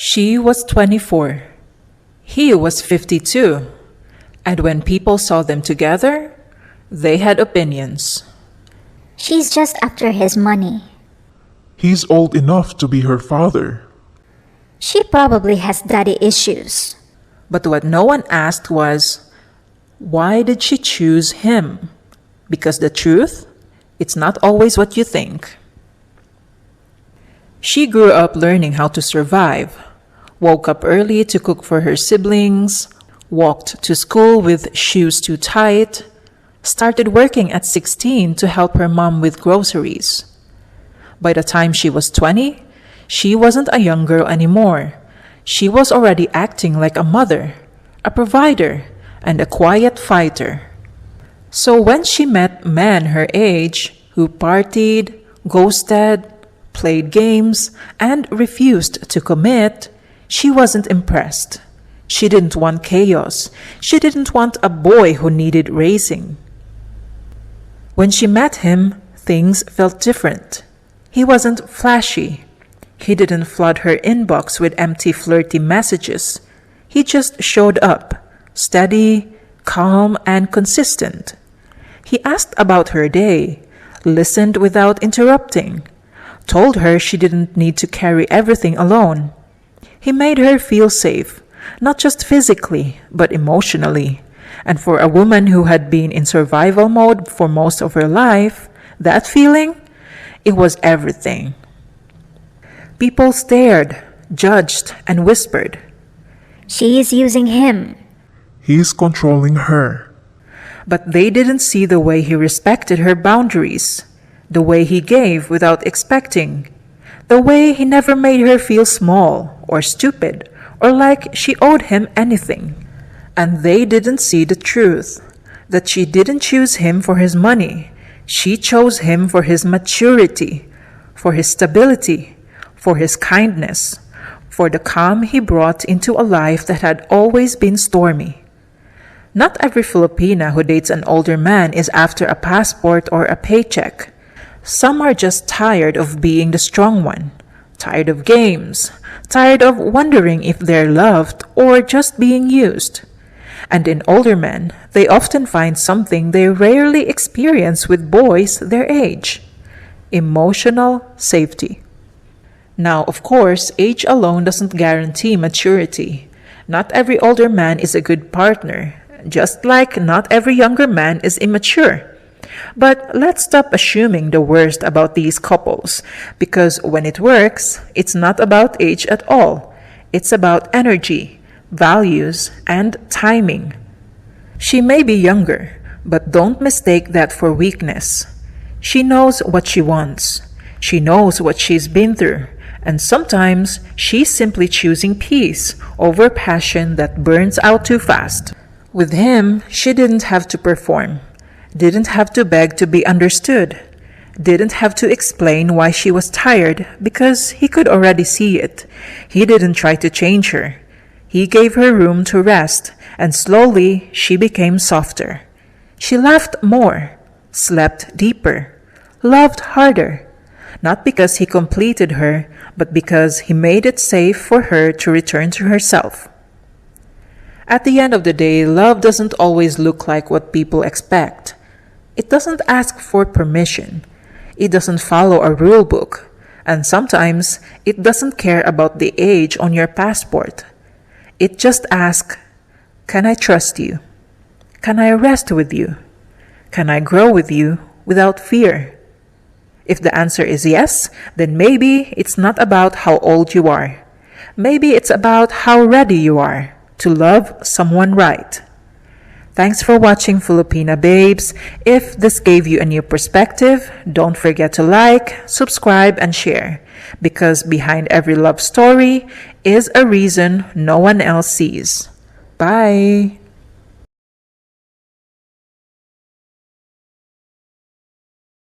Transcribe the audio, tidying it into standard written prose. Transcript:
She was 24. He was 52. And when people saw them together, they had opinions. She's just after his money. He's old enough to be her father. She probably has daddy issues. But what no one asked was, why did she choose him? Because the truth, it's not always what you think. She grew up learning how to survive, woke up early to cook for her siblings, walked to school with shoes too tight, started working at 16 to help her mom with groceries. By the time she was 20, she wasn't a young girl anymore. She was already acting like a mother, a provider, and a quiet fighter. So when she met men her age who partied, ghosted, played games, and refused to commit, she wasn't impressed. She didn't want chaos. She didn't want a boy who needed raising. When she met him, things felt different. He wasn't flashy. He didn't flood her inbox with empty flirty messages. He just showed up, steady, calm, and consistent. He asked about her day, listened without interrupting, told her she didn't need to carry everything alone. He made her feel safe, not just physically, but emotionally. And for a woman who had been in survival mode for most of her life, that feeling, it was everything. People stared, judged, and whispered. She is using him. He's controlling her. But they didn't see the way he respected her boundaries, the way he gave without expecting, the way he never made her feel small or stupid or like she owed him anything. And they didn't see the truth, that she didn't choose him for his money. She chose him for his maturity, for his stability, for his kindness, for the calm he brought into a life that had always been stormy. Not every Filipina who dates an older man is after a passport or a paycheck. Some are just tired of being the strong one, tired of games, tired of wondering if they're loved or just being used. And in older men, they often find something they rarely experience with boys their age: emotional safety. Now, of course, age alone doesn't guarantee maturity. Not every older man is a good partner, just like not every younger man is immature. But let's stop assuming the worst about these couples, because when it works, it's not about age at all. It's about energy, values, and timing. She may be younger, but don't mistake that for weakness. She knows what she wants. She knows what she's been through. And sometimes she's simply choosing peace over passion that burns out too fast. With him, she didn't have to perform, didn't have to beg to be understood, didn't have to explain why she was tired because he could already see it. He didn't try to change her. He gave her room to rest, and slowly she became softer. She laughed more, slept deeper, loved harder. Not because he completed her, but because he made it safe for her to return to herself. At the end of the day, love doesn't always look like what people expect. It doesn't ask for permission. It doesn't follow a rule book. And sometimes, it doesn't care about the age on your passport. It just asks, can I trust you? Can I rest with you? Can I grow with you without fear? If the answer is yes, then maybe it's not about how old you are. Maybe it's about how ready you are to love someone right. Thanks for watching, Filipina Babes. If this gave you a new perspective, don't forget to like, subscribe, and share. Because behind every love story is a reason no one else sees. Bye!